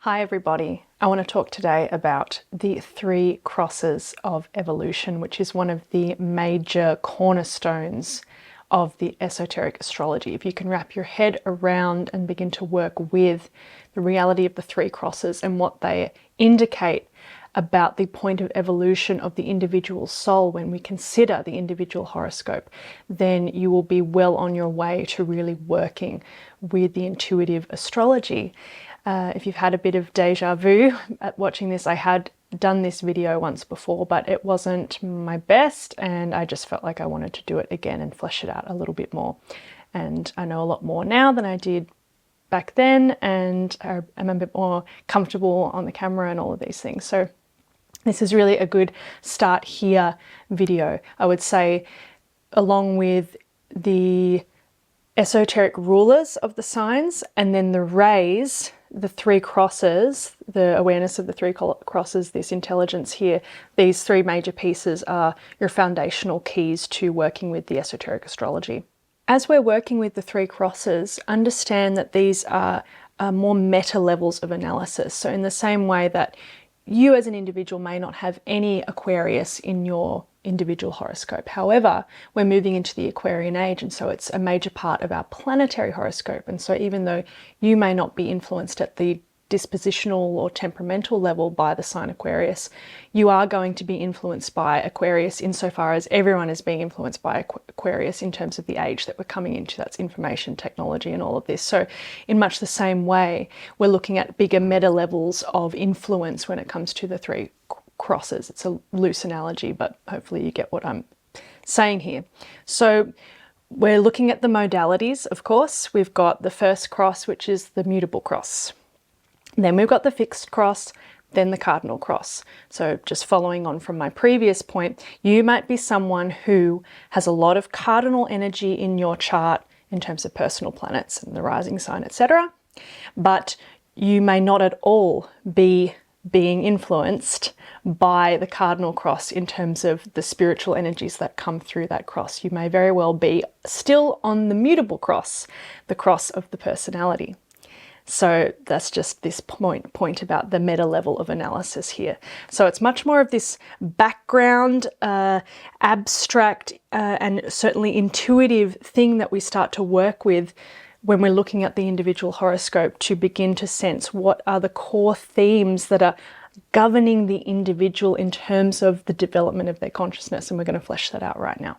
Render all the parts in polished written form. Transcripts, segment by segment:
Hi everybody, I want to talk today about the three crosses of evolution, which is one of the major cornerstones of the esoteric astrology. If you can wrap your head around and begin to work with the reality of the three crosses and what they indicate about the point of evolution of the individual soul when we consider the individual horoscope, then you will be well on your way to really working with the intuitive astrology. If you've had a bit of deja vu at watching this, I had done this video once before, but it wasn't my best, and I just felt like I wanted to do it again and flesh it out a little bit more. And I know a lot more now than I did back then, and I'm a bit more comfortable on the camera and all of these things. So this is really a good start here video, I would say, along with the esoteric rulers of the signs and then the rays, the three crosses, the awareness of the three crosses, this intelligence here. These three major pieces are your foundational keys to working with the esoteric astrology. As we're working with the three crosses, understand that these are more meta levels of analysis. So in the same way that you as an individual may not have any Aquarius in your individual horoscope. However, we're moving into the Aquarian age, and so it's a major part of our planetary horoscope. And so even though you may not be influenced at the dispositional or temperamental level by the sign Aquarius, you are going to be influenced by Aquarius insofar as everyone is being influenced by Aquarius in terms of the age that we're coming into. That's information technology and all of this. So in much the same way, we're looking at bigger meta levels of influence when it comes to the three crosses. It's a loose analogy, but hopefully you get what I'm saying here. So we're looking at the modalities, of course. We've got the first cross, which is the mutable cross. Then we've got the fixed cross, then the cardinal cross. So just following on from my previous point, you might be someone who has a lot of cardinal energy in your chart in terms of personal planets and the rising sign, etc. But you may not at all be being influenced by the cardinal cross in terms of the spiritual energies that come through that cross. You may very well be still on the mutable cross, the cross of the personality. So that's just this point about the meta level of analysis here. So it's much more of this background, abstract, and certainly intuitive thing that we start to work with when we're looking at the individual horoscope to begin to sense what are the core themes that are governing the individual in terms of the development of their consciousness. And we're going to flesh that out right now.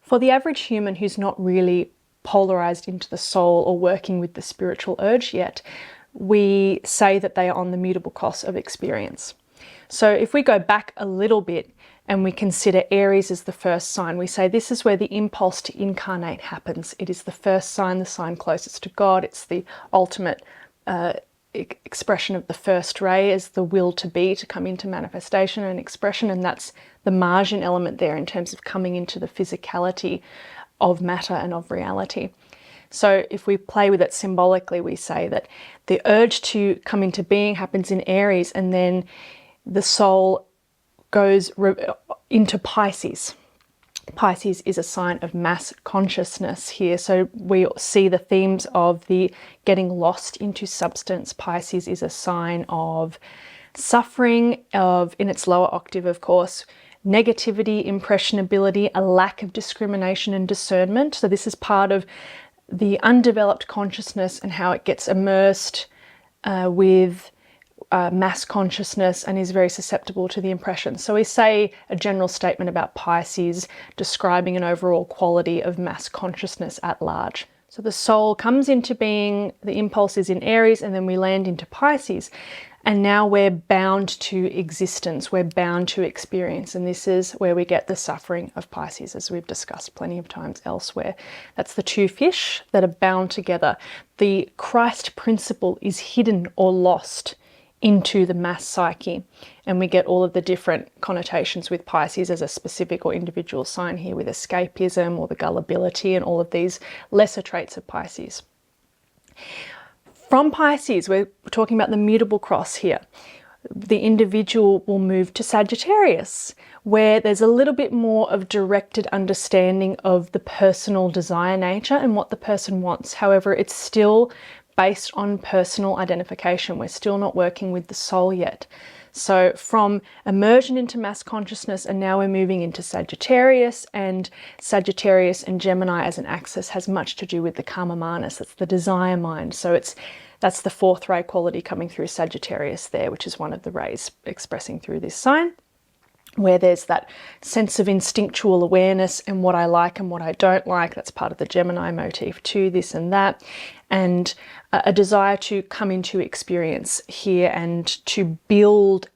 For the average human who's not really polarized into the soul or working with the spiritual urge yet, we say that they are on the mutable cross of experience. So if we go back a little bit and we consider Aries as the first sign, we say this is where the impulse to incarnate happens. It is the first sign, the sign closest to God. It's the ultimate expression of the first ray as the will to be, to come into manifestation and expression. And that's the margin element there in terms of coming into the physicality of matter and of reality. So if we play with it symbolically, we say that the urge to come into being happens in Aries, and then the soul goes into Pisces. Pisces is a sign of mass consciousness here. So we see the themes of the getting lost into substance. Pisces is a sign of suffering, in its lower octave, of course, negativity, impressionability, a lack of discrimination and discernment. So this is part of the undeveloped consciousness and how it gets immersed with mass consciousness and is very susceptible to the impression. So we say a general statement about Pisces describing an overall quality of mass consciousness at large. So the soul comes into being, the impulse is in Aries, and then we land into Pisces. And now we're bound to existence, we're bound to experience. And this is where we get the suffering of Pisces, as we've discussed plenty of times elsewhere. That's the two fish that are bound together. The Christ principle is hidden or lost into the mass psyche. And we get all of the different connotations with Pisces as a specific or individual sign here, with escapism or the gullibility and all of these lesser traits of Pisces. From Pisces, we're talking about the mutable cross here. The individual will move to Sagittarius, where there's a little bit more of directed understanding of the personal desire nature and what the person wants. However, it's still based on personal identification. We're still not working with the soul yet. So from immersion into mass consciousness, and now we're moving into Sagittarius, and Sagittarius and Gemini as an axis has much to do with the karma manas. That's the desire mind. So that's the fourth ray quality coming through Sagittarius there, which is one of the rays expressing through this sign, where there's that sense of instinctual awareness and what I like and what I don't like. That's part of the Gemini motif too, this and that. And a desire to come into experience here and to build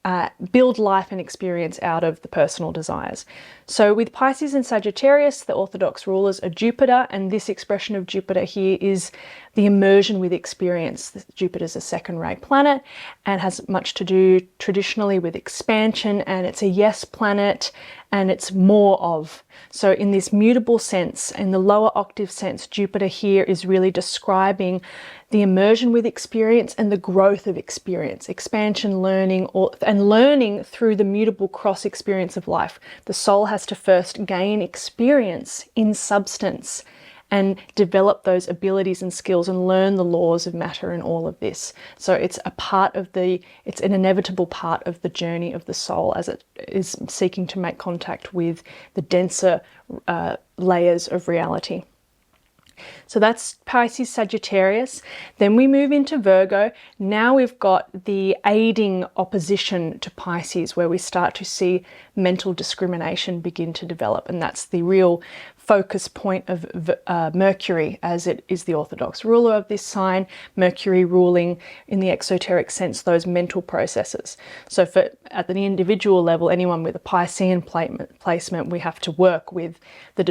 life and experience out of the personal desires. So with Pisces and Sagittarius, the orthodox rulers are Jupiter, and this expression of Jupiter here is the immersion with experience. Jupiter's a second ray planet and has much to do traditionally with expansion, and it's a yes planet, and it's more of. So in this mutable sense, in the lower octave sense, Jupiter here is really describing the immersion with experience and the growth of experience, expansion, learning, and learning through the mutable cross experience of life. The soul has to first gain experience in substance and develop those abilities and skills and learn the laws of matter and all of this. So it's it's an inevitable part of the journey of the soul as it is seeking to make contact with the denser layers of reality. So that's Pisces, Sagittarius. Then we move into Virgo. Now we've got the aiding opposition to Pisces, where we start to see mental discrimination begin to develop. And that's the real focus point of Mercury, as it is the orthodox ruler of this sign. Mercury ruling, in the exoteric sense, those mental processes. So at the individual level, anyone with a Piscean placement, we have to work with the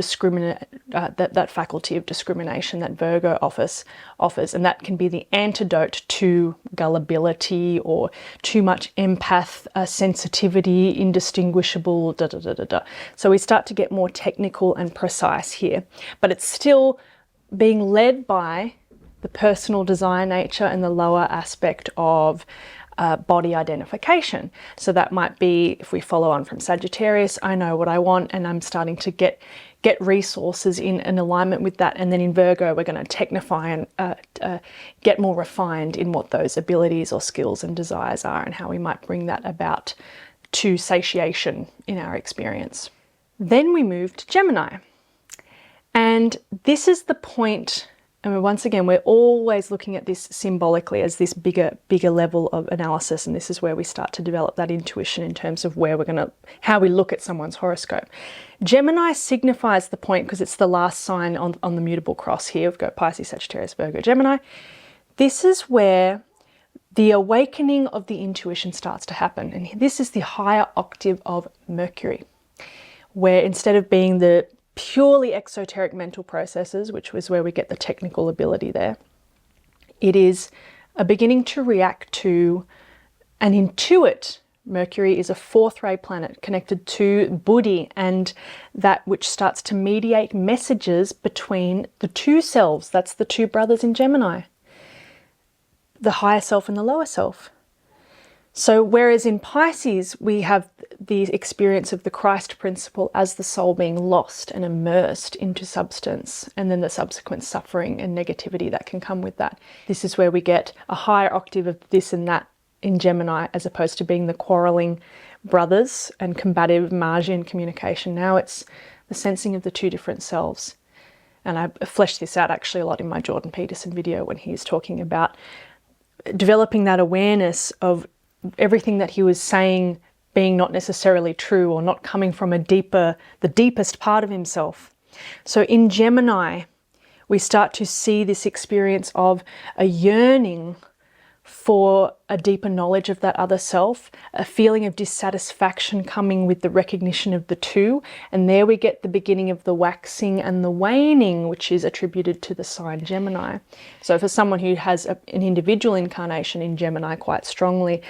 that faculty of discrimination that Virgo offers, and that can be the antidote to gullibility or too much empath sensitivity, indistinguishable, So we start to get more technical and precise here, but it's still being led by the personal desire nature and the lower aspect of body identification. So that might be, if we follow on from Sagittarius, I know what I want and I'm starting to get resources in alignment with that. And then in Virgo, we're going to technify and get more refined in what those abilities or skills and desires are and how we might bring that about to satiation in our experience. Then we move to Gemini. And this is the point, and once again, we're always looking at this symbolically as this bigger level of analysis, and this is where we start to develop that intuition in terms of how we look at someone's horoscope. Gemini signifies the point because it's the last sign on the mutable cross here. We've got Pisces, Sagittarius, Virgo, Gemini. This is where the awakening of the intuition starts to happen, and this is the higher octave of Mercury, where instead of being the purely exoteric mental processes, which was where we get the technical ability there, it is a beginning to react to and intuit. Mercury is a fourth ray planet connected to Buddhi, and that which starts to mediate messages between the two selves. That's the two brothers in Gemini, the higher self and the lower self. So whereas in Pisces, we have the experience of the Christ principle as the soul being lost and immersed into substance, and then the subsequent suffering and negativity that can come with that. This is where we get a higher octave of this and that in Gemini, as opposed to being the quarreling brothers and combative Martian communication. Now it's the sensing of the two different selves. And I fleshed this out actually a lot in my Jordan Peterson video when he's talking about developing that awareness of everything that he was saying being not necessarily true or not coming from the deepest part of himself. So in Gemini, we start to see this experience of a yearning for a deeper knowledge of that other self, a feeling of dissatisfaction coming with the recognition of the two. And there we get the beginning of the waxing and the waning, which is attributed to the sign Gemini. So for someone who has an individual incarnation in Gemini quite strongly,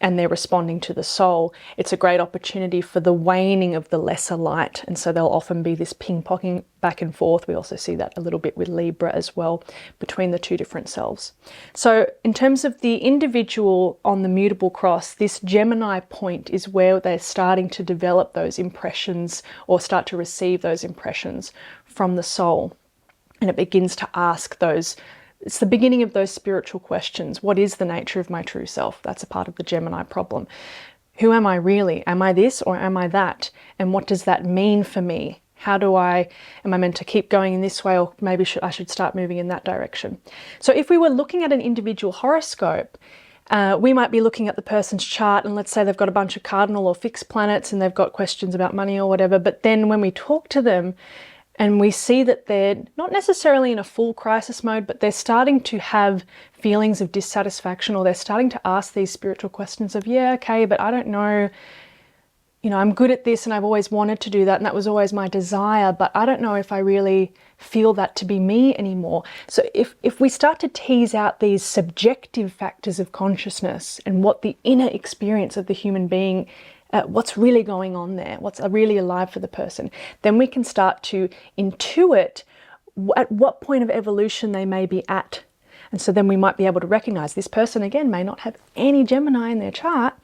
and they're responding to the soul, it's a great opportunity for the waning of the lesser light. And so there'll often be this ping-ponging back and forth. We also see that a little bit with Libra as well, between the two different selves. So in terms of the individual on the mutable cross, this Gemini point is where they're starting to develop those impressions or start to receive those impressions from the soul. And it begins to ask those It's the beginning of those spiritual questions. What is the nature of my true self? That's a part of the Gemini problem. Who am I really? Am I this or am I that? And what does that mean for me? Am I meant to keep going in this way, or maybe I should start moving in that direction? So if we were looking at an individual horoscope, we might be looking at the person's chart, and let's say they've got a bunch of cardinal or fixed planets and they've got questions about money or whatever. But then when we talk to them and we see that they're not necessarily in a full crisis mode, but they're starting to have feelings of dissatisfaction, or they're starting to ask these spiritual questions of, yeah, okay, but I don't know, I'm good at this and I've always wanted to do that and that was always my desire, but I don't know if I really feel that to be me anymore. So if we start to tease out these subjective factors of consciousness and what the inner experience of the human being, what's really going on there, what's really alive for the person, then we can start to intuit at what point of evolution they may be at. And so then we might be able to recognize this person, again, may not have any Gemini in their chart,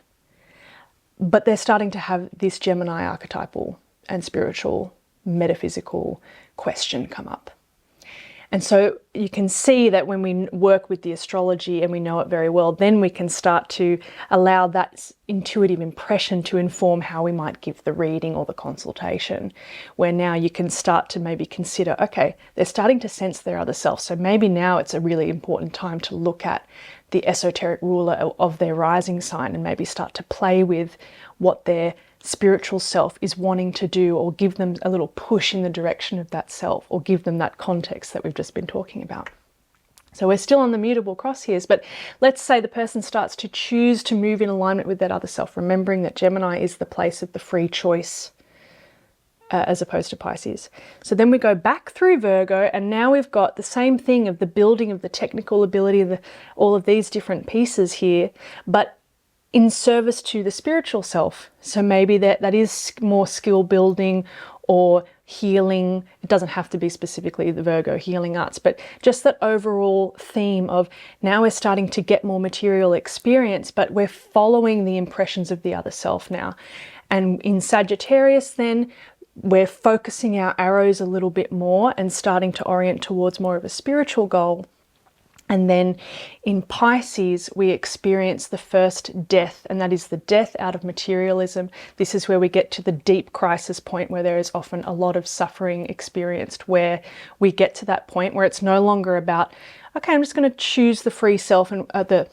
but they're starting to have this Gemini archetypal and spiritual, metaphysical question come up. And so you can see that when we work with the astrology and we know it very well, then we can start to allow that intuitive impression to inform how we might give the reading or the consultation, where now you can start to maybe consider, okay, they're starting to sense their other self. So maybe now it's a really important time to look at the esoteric ruler of their rising sign and maybe start to play with what their spiritual self is wanting to do, or give them a little push in the direction of that self, or give them that context that we've just been talking about. So we're still on the mutable crosshairs, but let's say the person starts to choose to move in alignment with that other self, remembering that Gemini is the place of the free choice as opposed to Pisces. So then we go back through Virgo, and now we've got the same thing of the building of the technical ability, all of these different pieces here, but in service to the spiritual self. So maybe that is more skill building or healing. It doesn't have to be specifically the Virgo healing arts, but just that overall theme of now we're starting to get more material experience, but we're following the impressions of the other self now. And in Sagittarius then, we're focusing our arrows a little bit more and starting to orient towards more of a spiritual goal. And then in Pisces, we experience the first death, and that is the death out of materialism. This is where we get to the deep crisis point where there is often a lot of suffering experienced, where we get to that point where it's no longer about, okay, I'm just going to choose the free self and the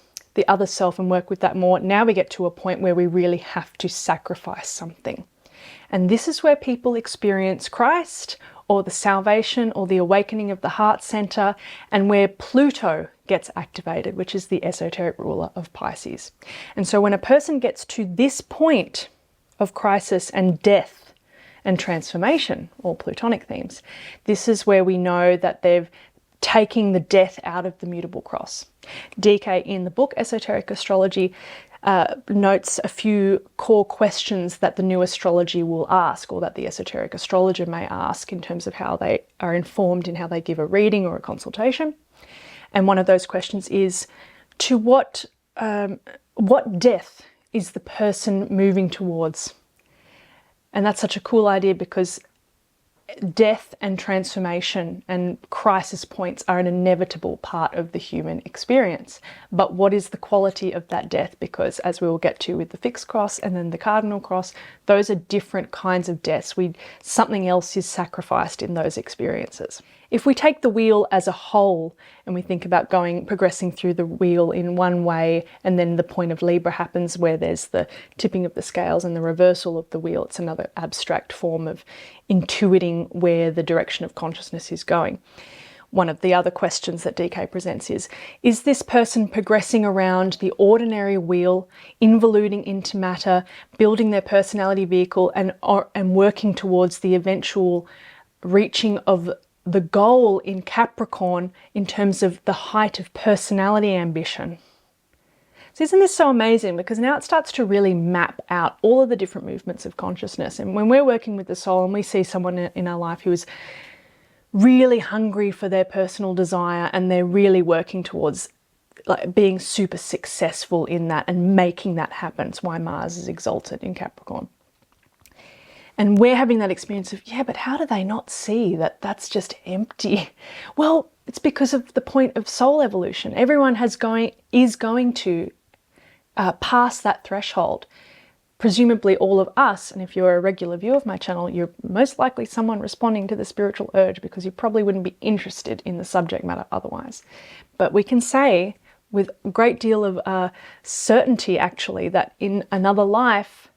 other self and work with that more. Now we get to a point where we really have to sacrifice something. And this is where people experience Christ, or the salvation, or the awakening of the heart center, and where Pluto gets activated, which is the esoteric ruler of Pisces. And so when a person gets to this point of crisis and death and transformation, all Plutonic themes, this is where we know that they've taking the death out of the mutable cross. DK in the book Esoteric Astrology notes a few core questions that the new astrology will ask, or that the esoteric astrologer may ask, in terms of how they are informed in how they give a reading or a consultation. And one of those questions is, to what death is the person moving towards? And that's such a cool idea, because death and transformation and crisis points are an inevitable part of the human experience. But what is the quality of that death? Because as we will get to with the fixed cross and then the cardinal cross, those are different kinds of deaths. Something else is sacrificed in those experiences. If we take the wheel as a whole and we think about progressing through the wheel in one way, and then the point of Libra happens where there's the tipping of the scales and the reversal of the wheel, it's another abstract form of intuiting where the direction of consciousness is going. One of the other questions that DK presents is this person progressing around the ordinary wheel, involuting into matter, building their personality vehicle, and working towards the eventual reaching of the goal in Capricorn in terms of the height of personality ambition? So isn't this so amazing? Because now it starts to really map out all of the different movements of consciousness. And when we're working with the soul and we see someone in our life who is really hungry for their personal desire, and they're really working towards being super successful in that and making that happen, it's why Mars is exalted in Capricorn. And we're having that experience of, yeah, but how do they not see that that's just empty? Well, it's because of the point of soul evolution. Everyone is going to pass that threshold. Presumably all of us, and if you're a regular viewer of my channel, you're most likely someone responding to the spiritual urge, because you probably wouldn't be interested in the subject matter otherwise. But we can say with a great deal of certainty, actually, that in another life,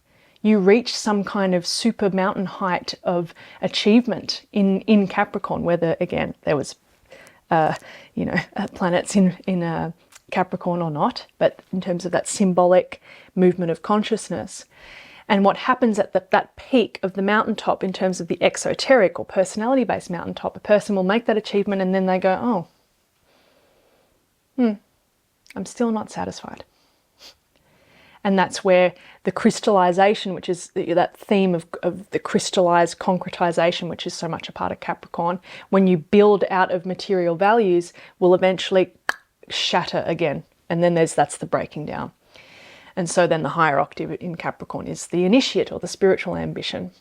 you reach some kind of super mountain height of achievement in Capricorn, whether, again, there was, planets in Capricorn or not, but in terms of that symbolic movement of consciousness. And what happens at that peak of the mountaintop in terms of the exoteric or personality-based mountaintop, a person will make that achievement and then they go, I'm still not satisfied. And that's where the crystallization, which is that theme of the crystallized concretization, which is so much a part of Capricorn, when you build out of material values, will eventually shatter again. And then that's the breaking down. And so then the higher octave in Capricorn is the initiate or the spiritual ambition.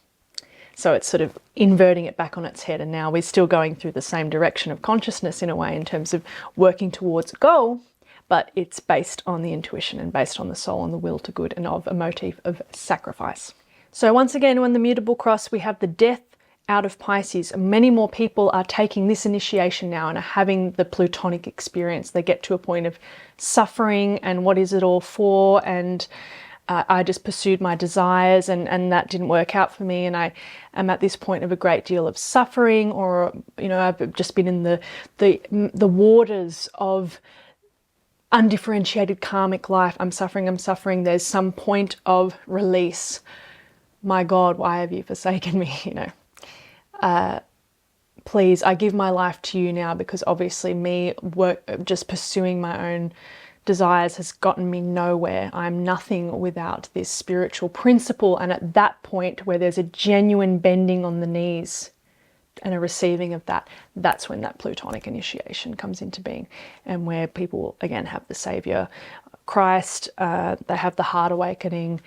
So it's sort of inverting it back on its head. And now we're still going through the same direction of consciousness in a way, in terms of working towards a goal, but it's based on the intuition and based on the soul and the will to good and of a motive of sacrifice. So once again, on the mutable cross, we have the death out of Pisces. Many more people are taking this initiation now and are having the plutonic experience. They get to a point of suffering and what is it all for, and I just pursued my desires and that didn't work out for me, and I am at this point of a great deal of suffering, or I've just been in the waters of undifferentiated karmic life. I'm suffering. There's some point of release. My God, why have you forsaken me? Please, I give my life to you now, because obviously just pursuing my own desires has gotten me nowhere. I'm nothing without this spiritual principle. And at that point where there's a genuine bending on the knees and a receiving of that, that's when that plutonic initiation comes into being, and where people again have the Savior Christ, they have the heart awakening,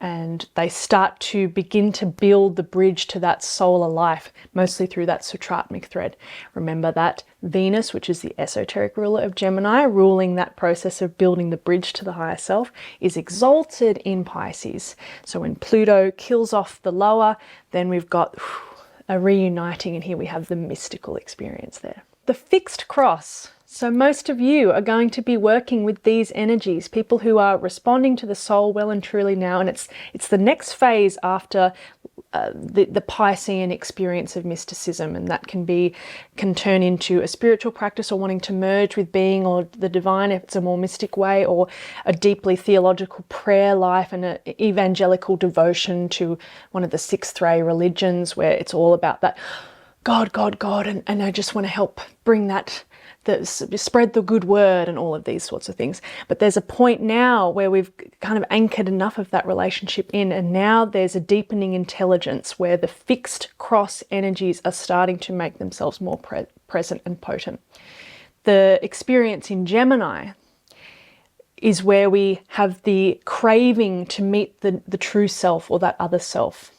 and they start to begin to build the bridge to that solar life, mostly through that Sutratmic thread. Remember that Venus, which is the esoteric ruler of Gemini, ruling that process of building the bridge to the higher self, is exalted in Pisces. So when Pluto kills off the lower, then we've got a reuniting, and here we have the mystical experience there. The fixed cross. So most of you are going to be working with these energies, people who are responding to the soul well and truly now, and it's the next phase after the Piscean experience of mysticism, and that can turn into a spiritual practice, or wanting to merge with being or the divine if it's a more mystic way, or a deeply theological prayer life and an evangelical devotion to one of the 6th ray religions, where it's all about that God, and I just want to help bring that, spread the good word and all of these sorts of things. But there's a point now where we've kind of anchored enough of that relationship in, and now there's a deepening intelligence where the fixed cross energies are starting to make themselves more present and potent. The experience in Gemini is where we have the craving to meet the true self, or that other self.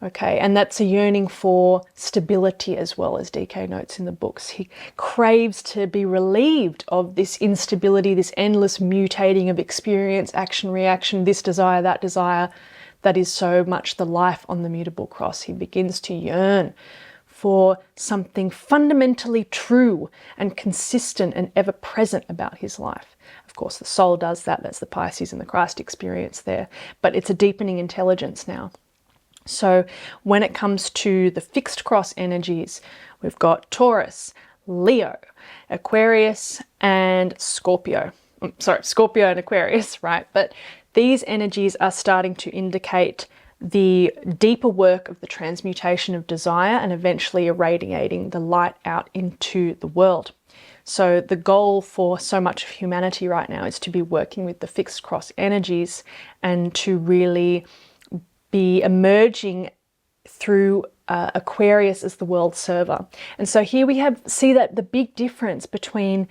Okay, and that's a yearning for stability, as well, as DK notes in the books. He craves to be relieved of this instability, this endless mutating of experience, action, reaction, this desire, that is so much the life on the mutable cross. He begins to yearn for something fundamentally true and consistent and ever present about his life. Of course, the soul does that. That's the Pisces and the Christ experience there. But it's a deepening intelligence now. So when it comes to the fixed cross energies, we've got Taurus, Leo, Aquarius, and Scorpio. Scorpio and Aquarius, right? But these energies are starting to indicate the deeper work of the transmutation of desire, and eventually irradiating the light out into the world. So the goal for so much of humanity right now is to be working with the fixed cross energies, and to really be emerging through Aquarius as the world server. And so here we see that the big difference between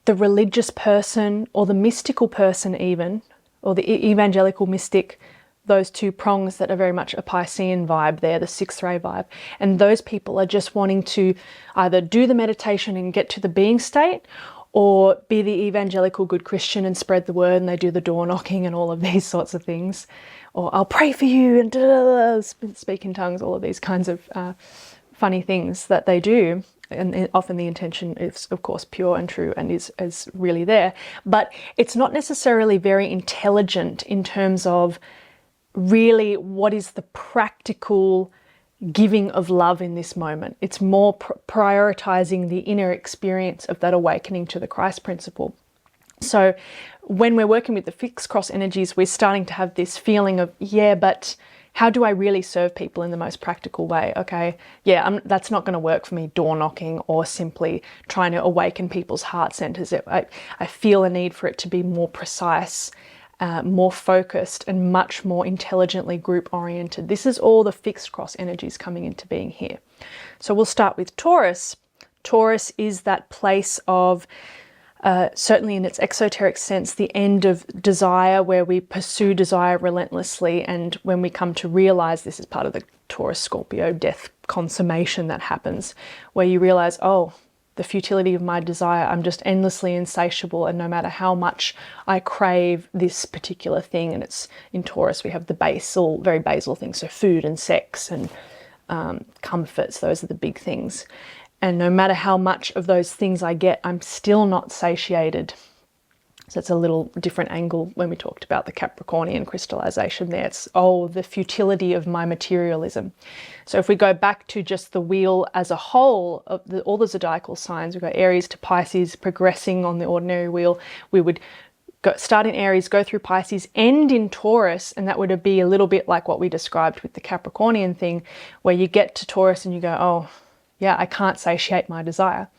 the religious person, or the mystical person even, or the evangelical mystic, those two prongs that are very much a Piscean vibe there, the sixth ray vibe. And those people are just wanting to either do the meditation and get to the being state, or be the evangelical good Christian and spread the word, and they do the door knocking and all of these sorts of things. Or I'll pray for you and speak in tongues, all of these kinds of funny things that they do. And often the intention is, of course, pure and true and is really there. But it's not necessarily very intelligent in terms of really what is the practical giving of love in this moment. It's more prioritizing the inner experience of that awakening to the Christ principle. So when we're working with the fixed cross energies, we're starting to have this feeling of, yeah, but how do I really serve people in the most practical way? Okay, yeah, that's not going to work for me, door knocking or simply trying to awaken people's heart centers. I feel a need for it to be more precise, more focused, and much more intelligently group oriented. This is all the fixed cross energies coming into being here. So we'll start with Taurus. Taurus is that place of, certainly in its exoteric sense, the end of desire, where we pursue desire relentlessly. And when we come to realize, this is part of the Taurus Scorpio death consummation that happens, where you realize, oh, the futility of my desire, I'm just endlessly insatiable, and no matter how much I crave this particular thing, and it's in Taurus we have the basal, very basal things, so food and sex and comforts, those are the big things. And no matter how much of those things I get, I'm still not satiated. So it's a little different angle when we talked about the Capricornian crystallization there. It's, oh, the futility of my materialism. So if we go back to just the wheel as a whole of all the zodiacal signs, we've got Aries to Pisces progressing on the ordinary wheel. We would start in Aries, go through Pisces, end in Taurus, and that would be a little bit like what we described with the Capricornian thing, where you get to Taurus and you go, oh, yeah, I can't satiate my desire.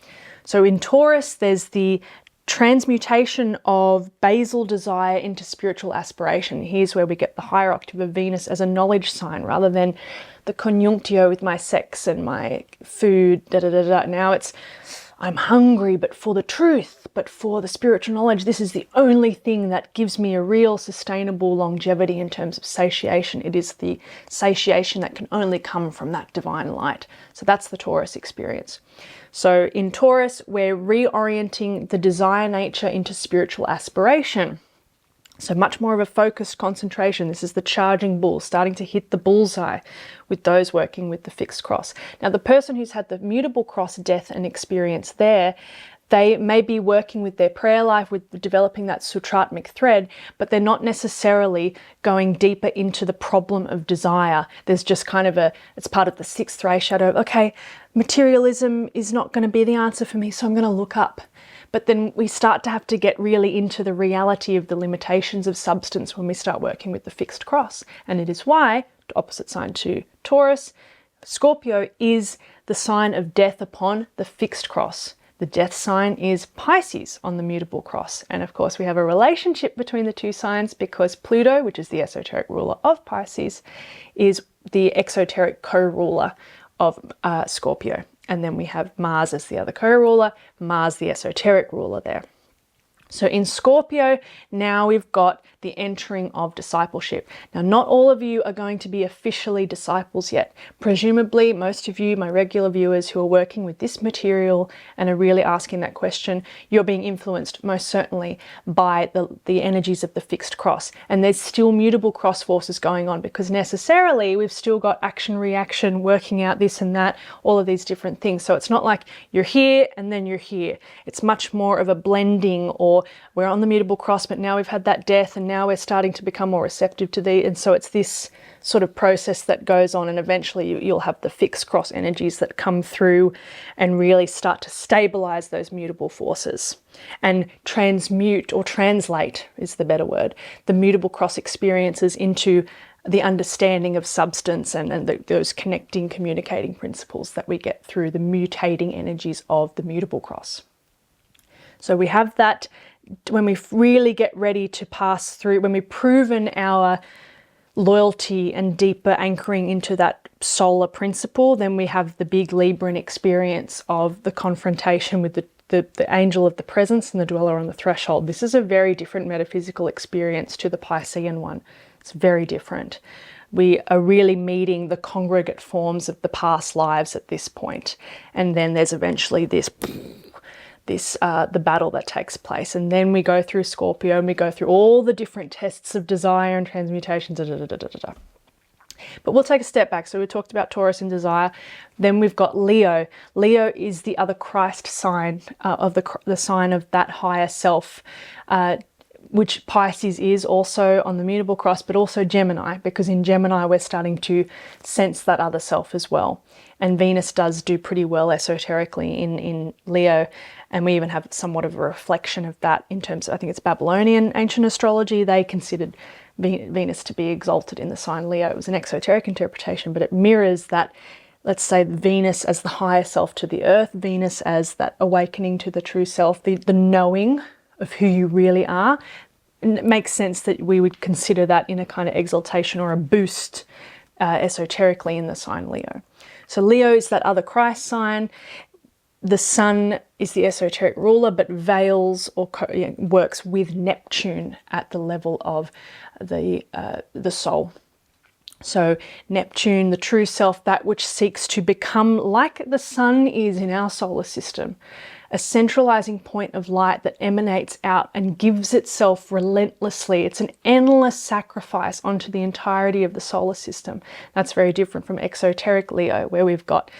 So in Taurus, there's the transmutation of basal desire into spiritual aspiration. Here's where we get the higher octave of Venus as a knowledge sign, rather than the conjunctio with my sex and my food, Now it's, I'm hungry, but for the truth, but for the spiritual knowledge. This is the only thing that gives me a real sustainable longevity in terms of satiation. It is the satiation that can only come from that divine light. So that's the Taurus experience. So in Taurus, we're reorienting the desire nature into spiritual aspiration. So much more of a focused concentration. This is the charging bull, starting to hit the bullseye with those working with the fixed cross. Now, the person who's had the mutable cross death and experience there, they may be working with their prayer life, with developing that sutratmic thread, but they're not necessarily going deeper into the problem of desire. There's just kind of it's part of the sixth ray shadow. Okay, materialism is not going to be the answer for me, so I'm going to look up. But then we start to have to get really into the reality of the limitations of substance when we start working with the fixed cross. And it is why, opposite sign to Taurus, Scorpio is the sign of death upon the fixed cross. The death sign is Pisces on the mutable cross. And of course, we have a relationship between the two signs because Pluto, which is the esoteric ruler of Pisces, is the exoteric co-ruler of Scorpio. And then we have Mars as the other co-ruler, Mars the esoteric ruler there. So in Scorpio, now we've got the entering of discipleship. Now, not all of you are going to be officially disciples yet. Presumably, most of you, my regular viewers who are working with this material and are really asking that question, you're being influenced most certainly by the energies of the fixed cross. And there's still mutable cross forces going on because necessarily we've still got action, reaction, working out this and that, all of these different things. So it's not like you're here and then you're here. It's much more of a blending, or we're on the mutable cross, but now we've had that death and now we're starting to become more receptive to thee. And so it's this sort of process that goes on, and eventually you'll have the fixed cross energies that come through and really start to stabilize those mutable forces and transmute, or translate is the better word, the mutable cross experiences into the understanding of substance and those connecting, communicating principles that we get through the mutating energies of the mutable cross. So we have that when we really get ready to pass through, when we've proven our loyalty and deeper anchoring into that solar principle, then we have the big Libran experience of the confrontation with the angel of the presence and the dweller on the threshold. This is a very different metaphysical experience to the Piscean one. It's very different. We are really meeting the congregate forms of the past lives at this point. And then there's eventually the battle that takes place. And then we go through Scorpio and we go through all the different tests of desire and transmutation. But we'll take a step back. So we talked about Taurus and desire. Then we've got Leo. Leo is the other Christ sign of the sign of that higher self, which Pisces is also on the mutable cross, but also Gemini, because in Gemini we're starting to sense that other self as well. And Venus does do pretty well esoterically in Leo, and we even have somewhat of a reflection of that in terms of, I think it's Babylonian ancient astrology, they considered Venus to be exalted in the sign Leo. It was an exoteric interpretation, but it mirrors that, let's say, Venus as the higher self to the earth, Venus as that awakening to the true self, the knowing of who you really are. And it makes sense that we would consider that in a kind of exaltation or a boost esoterically in the sign Leo. So Leo is that other Christ sign. The sun is the esoteric ruler, but veils or works with Neptune at the level of the soul. So Neptune, the true self, that which seeks to become like the sun is in our solar system, a centralizing point of light that emanates out and gives itself relentlessly. It's an endless sacrifice onto the entirety of the solar system. That's very different from exoteric Leo, where we've got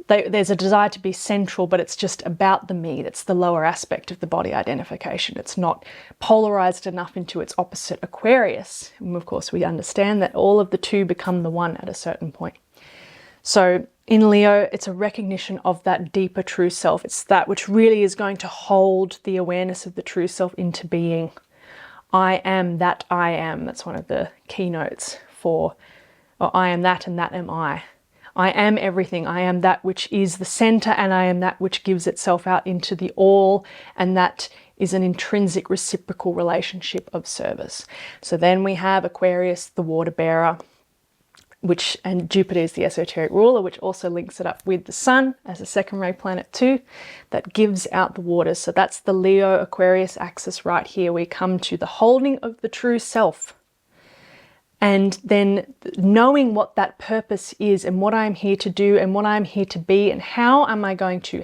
there's a desire to be central, but it's just about the me. That's the lower aspect of the body identification. It's not polarized enough into its opposite, Aquarius. And of course, we understand that all of the two become the one at a certain point. So in Leo, it's a recognition of that deeper true self. It's that which really is going to hold the awareness of the true self into being. I am that I am. That's one of the keynotes for, or I am that and that am I. I am everything. I am that which is the center, and I am that which gives itself out into the all, and that is an intrinsic reciprocal relationship of service. So then we have Aquarius, the water bearer, and Jupiter is the esoteric ruler, which also links it up with the sun as a second-ray planet too, that gives out the waters. So that's the Leo-Aquarius axis right here. We come to the holding of the true self. And then knowing what that purpose is and what I'm here to do and what I'm here to be and how am I going to,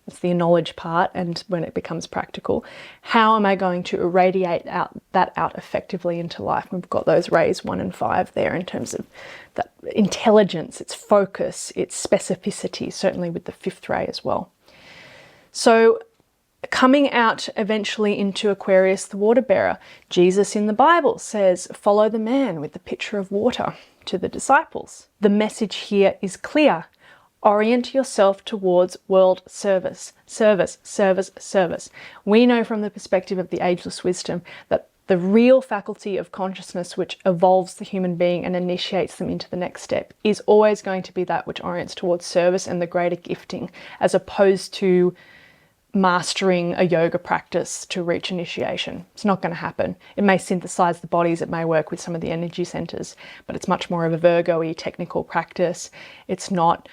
that's the knowledge part, and when it becomes practical, how am I going to irradiate that out effectively into life? We've got those rays 1 and 5 there in terms of that intelligence, its focus, its specificity, certainly with the 5th ray as well. So coming out eventually into Aquarius, the water bearer, Jesus in the Bible says, follow the man with the pitcher of water to the disciples. The message here is clear. Orient yourself towards world service, service, service, service. We know from the perspective of the ageless wisdom that the real faculty of consciousness which evolves the human being and initiates them into the next step is always going to be that which orients towards service and the greater gifting, as opposed to mastering a yoga practice to reach initiation. It's not going to happen. It may synthesize the bodies, it may work with some of the energy centers, but it's much more of a Virgo-y technical practice. It's not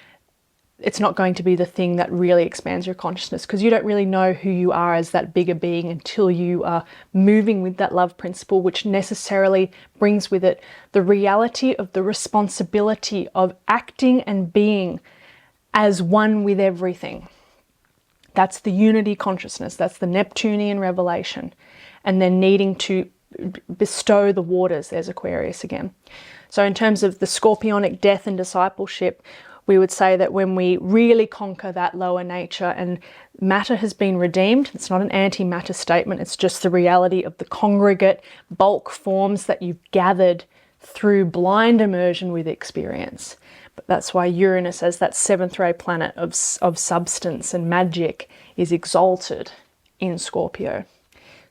going to be the thing that really expands your consciousness, because you don't really know who you are as that bigger being until you are moving with that love principle, which necessarily brings with it the reality of the responsibility of acting and being as one with everything. That's the unity consciousness. That's the Neptunian revelation. And then needing to bestow the waters. There's Aquarius again. So in terms of the scorpionic death and discipleship, we would say that when we really conquer that lower nature and matter has been redeemed, it's not an anti-matter statement, it's just the reality of the congregate bulk forms that you've gathered through blind immersion with experience. But that's why Uranus, as that 7th ray planet of substance and magic, is exalted in Scorpio.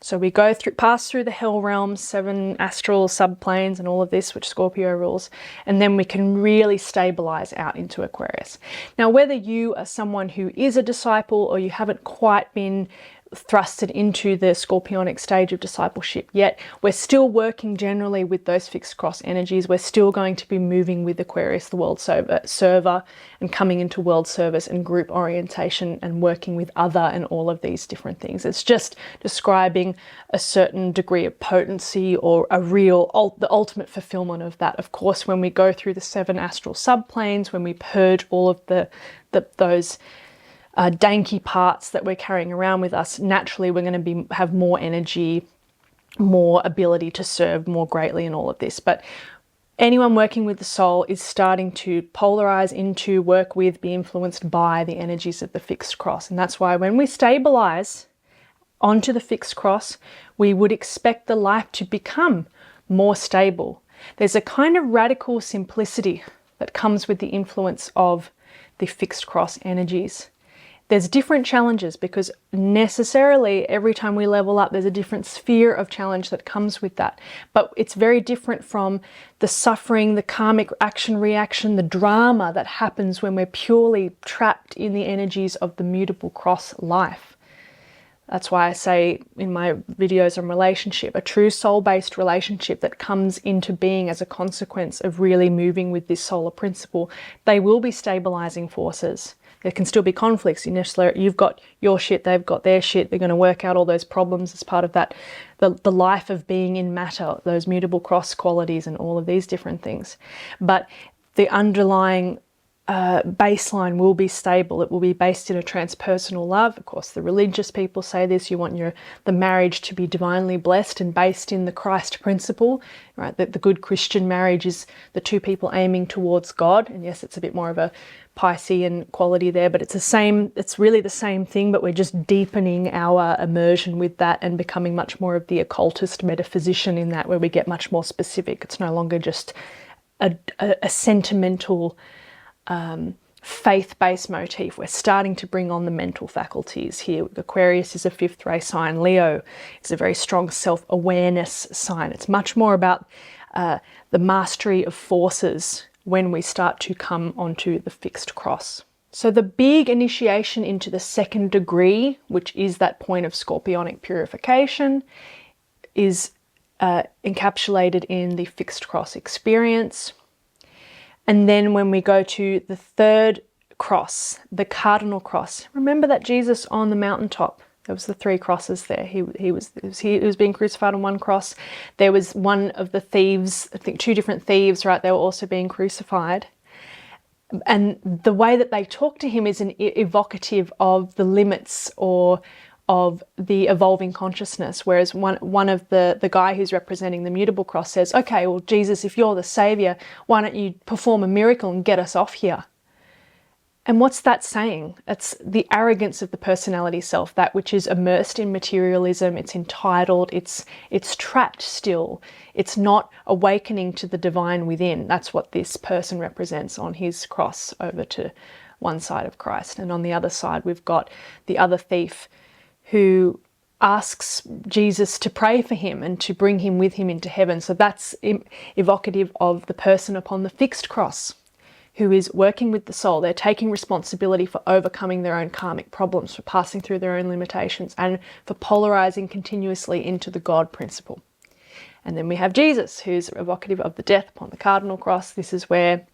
So we pass through the hell realms, 7 astral subplanes and all of this, which Scorpio rules, and then we can really stabilize out into Aquarius. Now, whether you are someone who is a disciple or you haven't quite been thrusted into the Scorpionic stage of discipleship yet. We're still working generally with those fixed cross energies. We're still going to be moving with Aquarius, the world server, and coming into world service and group orientation and working with other and all of these different things. It's just describing a certain degree of potency or a real, the ultimate fulfillment of that. Of course, when we go through the 7 astral subplanes, when we purge all of those danky parts that we're carrying around with us, naturally we're going to have more energy, more ability to serve more greatly in all of this. But anyone working with the soul is starting to polarize into, work with, be influenced by the energies of the fixed cross. And that's why when we stabilize onto the fixed cross, we would expect the life to become more stable. There's a kind of radical simplicity that comes with the influence of the fixed cross energies. There's different challenges because necessarily every time we level up, there's a different sphere of challenge that comes with that. But it's very different from the suffering, the karmic action reaction, the drama that happens when we're purely trapped in the energies of the mutable cross life. That's why I say in my videos on relationship, a true soul-based relationship that comes into being as a consequence of really moving with this solar principle, they will be stabilizing forces. There can still be conflicts. You've got your shit, they've got their shit. They're going to work out all those problems as part of that, the life of being in matter, those mutable cross qualities and all of these different things. But the underlying baseline will be stable. It will be based in a transpersonal love. Of course, the religious people say this. You want the marriage to be divinely blessed and based in the Christ principle, right? That the good Christian marriage is the two people aiming towards God. And yes, it's a bit more of a Piscean quality there, but it's really the same thing, but we're just deepening our immersion with that and becoming much more of the occultist metaphysician in that, where we get much more specific. It's no longer just a sentimental faith-based motif. We're starting to bring on the mental faculties here. Aquarius is a 5th ray sign. Leo is a very strong self-awareness sign. It's much more about the mastery of forces when we start to come onto the fixed cross. So the big initiation into the 2nd degree, which is that point of Scorpionic purification, is encapsulated in the fixed cross experience. And then when we go to the 3rd cross, the Cardinal Cross, remember that Jesus on the mountaintop, there was the 3 crosses there. He was being crucified on one cross. There was one of the thieves, I think 2 different thieves, right? They were also being crucified. And the way that they talk to him is an evocative of the limits or of the evolving consciousness. Whereas one of the guy who's representing the mutable cross says, okay, well, Jesus, if you're the savior, why don't you perform a miracle and get us off here? And what's that saying? It's the arrogance of the personality self, that which is immersed in materialism. It's entitled, it's trapped still. It's not awakening to the divine within. That's what this person represents on his cross over to one side of Christ. And on the other side, we've got the other thief who asks Jesus to pray for him and to bring him with him into heaven. So that's evocative of the person upon the fixed cross, who is working with the soul. They're taking responsibility for overcoming their own karmic problems, for passing through their own limitations, and for polarizing continuously into the God principle. And then we have Jesus, who's evocative of the death upon the Cardinal Cross. This is where,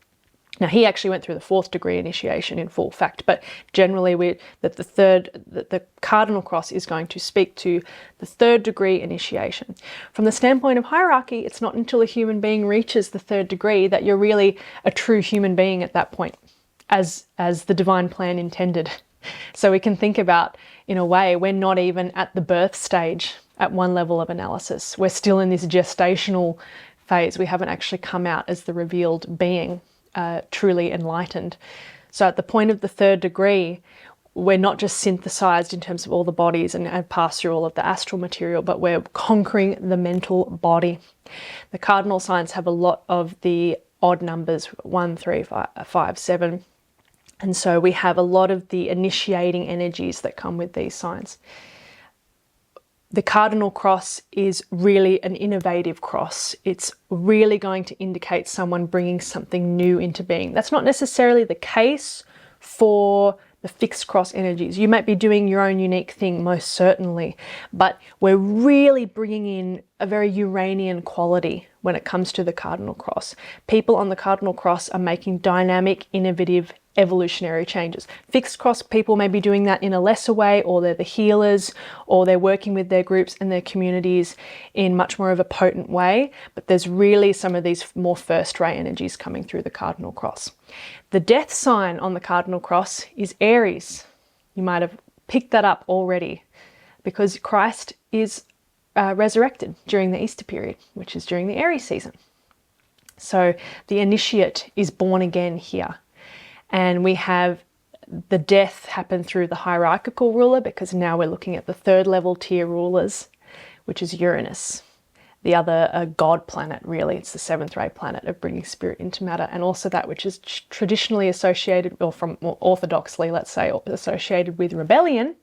now he actually went through the 4th degree initiation in full fact, but generally the Cardinal Cross is going to speak to the 3rd degree initiation. From the standpoint of hierarchy, it's not until a human being reaches the 3rd degree that you're really a true human being at that point, as the divine plan intended. So we can think about, in a way, we're not even at the birth stage at one level of analysis. We're still in this gestational phase. We haven't actually come out as the revealed being, truly enlightened. So at the point of the 3rd degree, we're not just synthesized in terms of all the bodies and pass through all of the astral material, but we're conquering the mental body. The cardinal signs have a lot of the odd numbers, 1, 3, 5, 7. And so we have a lot of the initiating energies that come with these signs. The Cardinal Cross is really an innovative cross. It's really going to indicate someone bringing something new into being. That's not necessarily the case for the fixed cross energies. You might be doing your own unique thing, most certainly, but we're really bringing in a very Uranian quality when it comes to the Cardinal Cross. People on the Cardinal Cross are making dynamic, innovative, evolutionary changes. Fixed cross people may be doing that in a lesser way, or they're the healers, or they're working with their groups and their communities in much more of a potent way. But there's really some of these more first-ray energies coming through the Cardinal Cross. The death sign on the Cardinal Cross is Aries. You might have picked that up already, because Christ is resurrected during the Easter period, which is during the Aries season. So the initiate is born again here. And we have the death happen through the hierarchical ruler, because now we're looking at the third level tier rulers, which is Uranus, the other god planet, really. It's the seventh ray planet of bringing spirit into matter, and also that which is traditionally associated, or from more orthodoxly, let's say, associated with rebellion,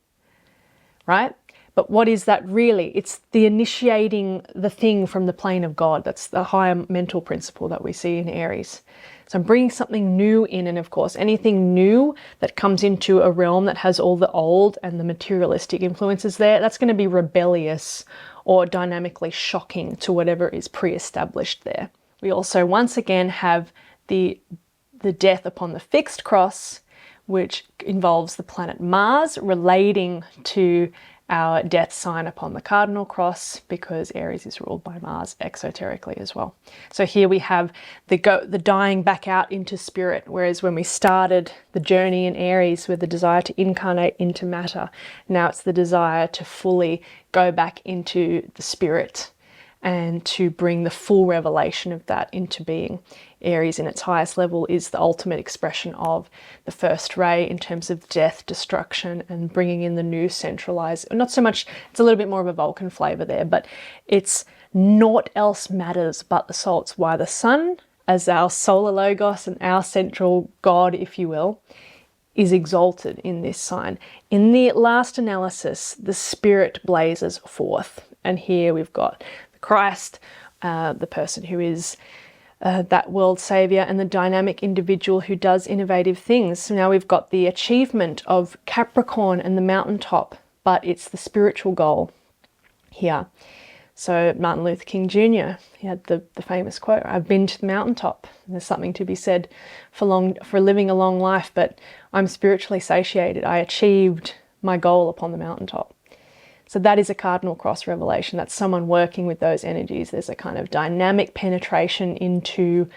right? But what is that really? It's the initiating the thing from the plane of God. That's the higher mental principle that we see in Aries. So I'm bringing something new in, and of course, anything new that comes into a realm that has all the old and the materialistic influences there, that's going to be rebellious or dynamically shocking to whatever is pre-established there. We also, once again, have the death upon the fixed cross, which involves the planet Mars relating to our death sign upon the Cardinal Cross, because Aries is ruled by Mars exoterically as well. So here we have the dying back out into spirit, whereas when we started the journey in Aries with the desire to incarnate into matter, now it's the desire to fully go back into the spirit and to bring the full revelation of that into being. Aries in its highest level is the ultimate expression of the first ray in terms of death, destruction, and bringing in the new centralized, not so much, it's a little bit more of a Vulcan flavor there, but it's naught else matters but the soul. It's why the sun, as our solar logos and our central god, if you will, is exalted in this sign. In the last analysis, the spirit blazes forth. And here we've got Christ, the person who is that world savior, and the dynamic individual who does innovative things. So now we've got the achievement of Capricorn and the mountaintop, but it's the spiritual goal here. So Martin Luther King Jr., he had the famous quote, "I've been to the mountaintop." There's something to be said for living a long life, but I'm spiritually satiated. I achieved my goal upon the mountaintop. So that is a Cardinal Cross revelation. That's someone working with those energies. There's a kind of dynamic penetration into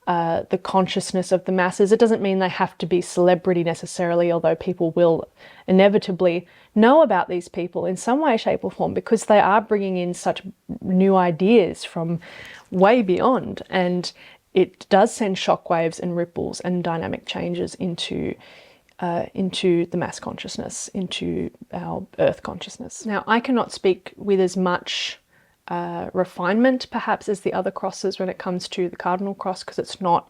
the consciousness of the masses. It doesn't mean they have to be celebrity necessarily, although people will inevitably know about these people in some way, shape or form, because they are bringing in such new ideas from way beyond. And it does send shockwaves and ripples and dynamic changes into the mass consciousness, into our earth consciousness. Now, I cannot speak with as much refinement perhaps as the other crosses when it comes to the Cardinal Cross, because it's not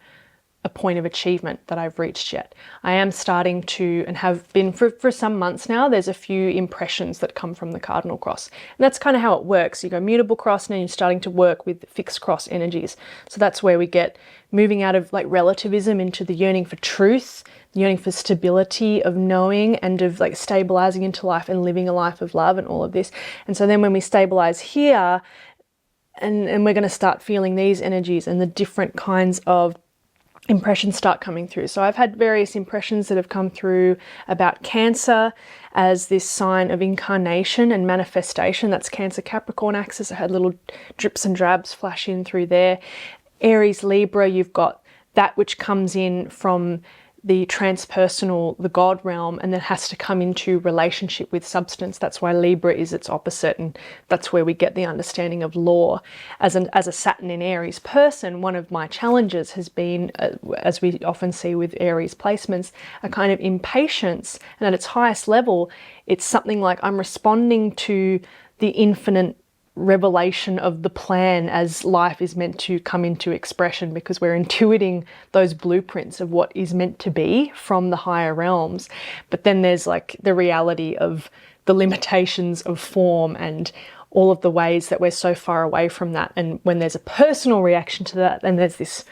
a point of achievement that I've reached yet. I am starting to, and have been for some months now, there's a few impressions that come from the Cardinal Cross. And that's kind of how it works. You go mutable cross, and then you're starting to work with fixed cross energies. So that's where we get moving out of like relativism into the yearning for truth, the yearning for stability of knowing, and of like stabilizing into life and living a life of love and all of this. And so then when we stabilize here, and we're going to start feeling these energies, and the different kinds of impressions start coming through. So I've had various impressions that have come through about Cancer as this sign of incarnation and manifestation. That's Cancer Capricorn axis. I had little drips and drabs flash in through there. Aries Libra, you've got that which comes in from the transpersonal, the God realm, and then has to come into relationship with substance. That's why Libra is its opposite, and that's where we get the understanding of law. As a Saturn in Aries person, one of my challenges has been, as we often see with Aries placements, a kind of impatience, and at its highest level, it's something like I'm responding to the infinite revelation of the plan as life is meant to come into expression, because we're intuiting those blueprints of what is meant to be from the higher realms. But then there's like the reality of the limitations of form and all of the ways that we're so far away from that. And when there's a personal reaction to that, then there's this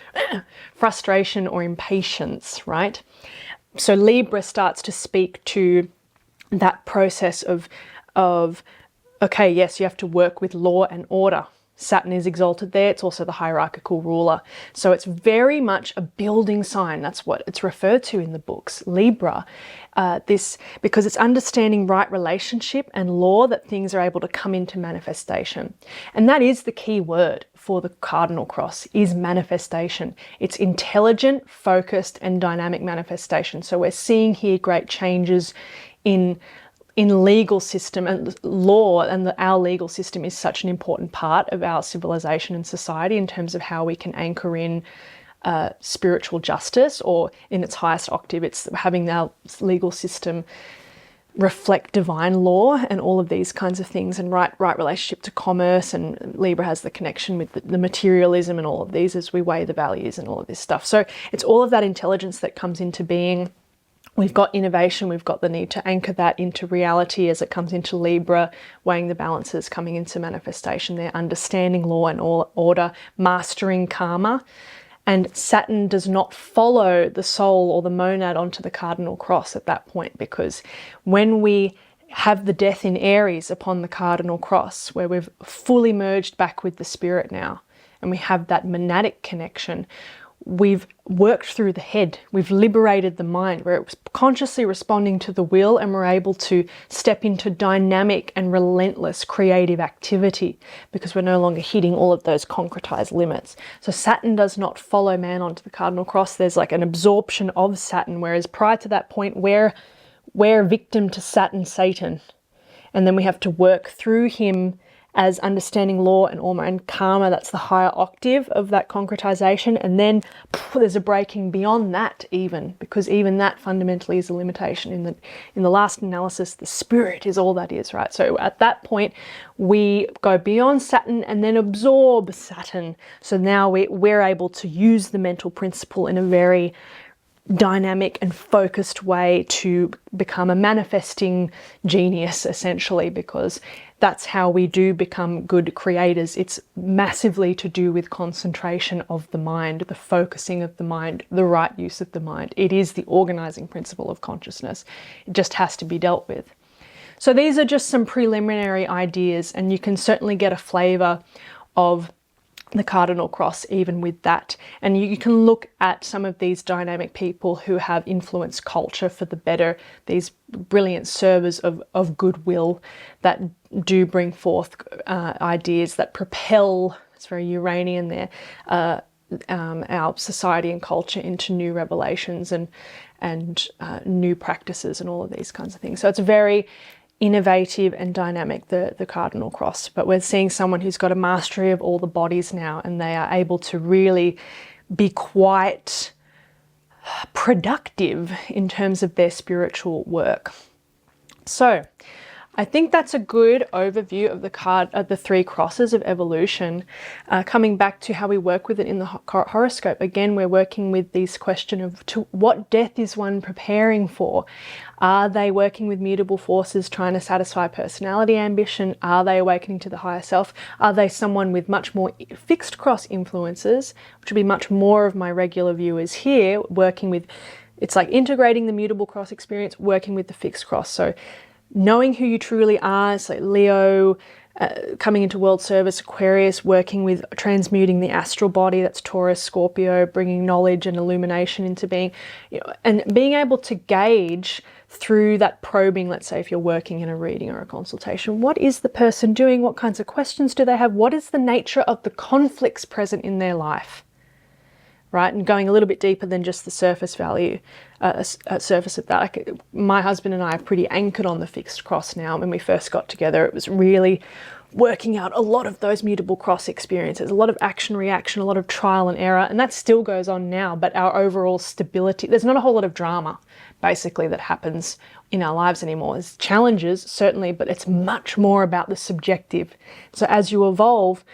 frustration or impatience, right? So Libra starts to speak to that process of okay, yes, you have to work with law and order. Saturn is exalted there. It's also the hierarchical ruler. So it's very much a building sign. That's what it's referred to in the books. Libra, because it's understanding right relationship and law, that things are able to come into manifestation. And that is the key word for the Cardinal Cross, is manifestation. It's intelligent, focused, and dynamic manifestation. So we're seeing here great changes in legal system and law, and our legal system is such an important part of our civilization and society in terms of how we can anchor in spiritual justice, or in its highest octave, it's having our legal system reflect divine law and all of these kinds of things, and right relationship to commerce. And Libra has the connection with the materialism and all of these as we weigh the values and all of this stuff. So it's all of that intelligence that comes into being. We've got innovation, we've got the need to anchor that into reality as it comes into Libra, weighing the balances, coming into manifestation there, understanding law and order, mastering karma. And Saturn does not follow the soul or the monad onto the Cardinal Cross at that point, because when we have the death in Aries upon the Cardinal Cross, where we've fully merged back with the spirit now, and we have that monadic connection, we've worked through the head, we've liberated the mind, we're consciously responding to the will, and we're able to step into dynamic and relentless creative activity because we're no longer hitting all of those concretized limits. So Saturn does not follow man onto the Cardinal Cross. There's like an absorption of Saturn, whereas prior to that point we're victim to Saturn, Satan, and then we have to work through him as understanding law and order and karma. That's the higher octave of that concretization. And then there's a breaking beyond that, even, because even that fundamentally is a limitation. In the last analysis, the spirit is all that is, right? So at that point, we go beyond Saturn and then absorb Saturn. So now we're able to use the mental principle in a very dynamic and focused way to become a manifesting genius, essentially, because that's how we do become good creators. It's massively to do with concentration of the mind, the focusing of the mind, the right use of the mind. It is the organizing principle of consciousness. It just has to be dealt with. So these are just some preliminary ideas, and you can certainly get a flavor of the Cardinal Cross even with that. And you can look at some of these dynamic people who have influenced culture for the better, these brilliant servers of goodwill that do bring forth ideas that propel, it's very Uranian there, our society and culture into new revelations and new practices and all of these kinds of things. So it's very innovative and dynamic, the Cardinal Cross. But we're seeing someone who's got a mastery of all the bodies now, and they are able to really be quite productive in terms of their spiritual work. So I think that's a good overview of the three crosses of evolution. Coming back to how we work with it in the horoscope, again, we're working with this question of to what death is one preparing for? Are they working with mutable forces trying to satisfy personality ambition? Are they awakening to the higher self? Are they someone with much more fixed cross influences, which would be much more of my regular viewers here, working with, it's like integrating the mutable cross experience, working with the fixed cross. So knowing who you truly are, so Leo, coming into world service, Aquarius, working with transmuting the astral body, that's Taurus, Scorpio, bringing knowledge and illumination into being, and being able to gauge through that probing, let's say if you're working in a reading or a consultation, what is the person doing? What kinds of questions do they have? What is the nature of the conflicts present in their life? Right, and going a little bit deeper than just the surface value, surface of that. My husband and I are pretty anchored on the fixed cross now. When we first got together, it was really working out a lot of those mutable cross experiences, a lot of action, reaction, a lot of trial and error, and that still goes on now, but our overall stability, there's not a whole lot of drama, basically, that happens in our lives anymore. There's challenges, certainly, but it's much more about the subjective. So as you evolve,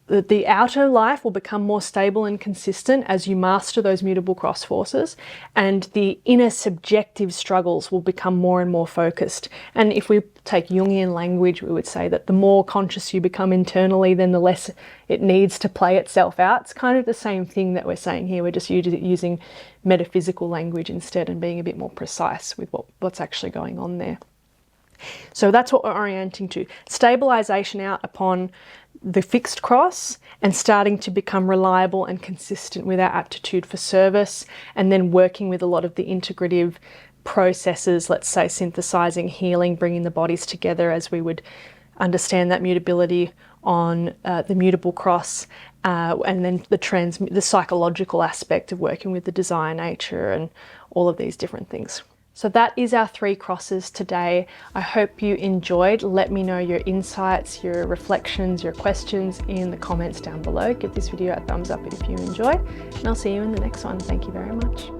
the outer life will become more stable and consistent as you master those mutable cross forces, and the inner subjective struggles will become more and more focused. And if we take Jungian language, we would say that the more conscious you become internally, then the less it needs to play itself out. It's kind of the same thing that we're saying here. We're just using metaphysical language instead and being a bit more precise with what's actually going on there. So that's what we're orienting to. Stabilization out upon the fixed cross and starting to become reliable and consistent with our aptitude for service, and then working with a lot of the integrative processes, let's say synthesizing, healing, bringing the bodies together as we would understand that mutability on the mutable cross, and then the psychological aspect of working with the desire nature and all of these different things. So that is our 3 crosses today. I hope you enjoyed. Let me know your insights, your reflections, your questions in the comments down below. Give this video a thumbs up if you enjoyed, and I'll see you in the next one. Thank you very much.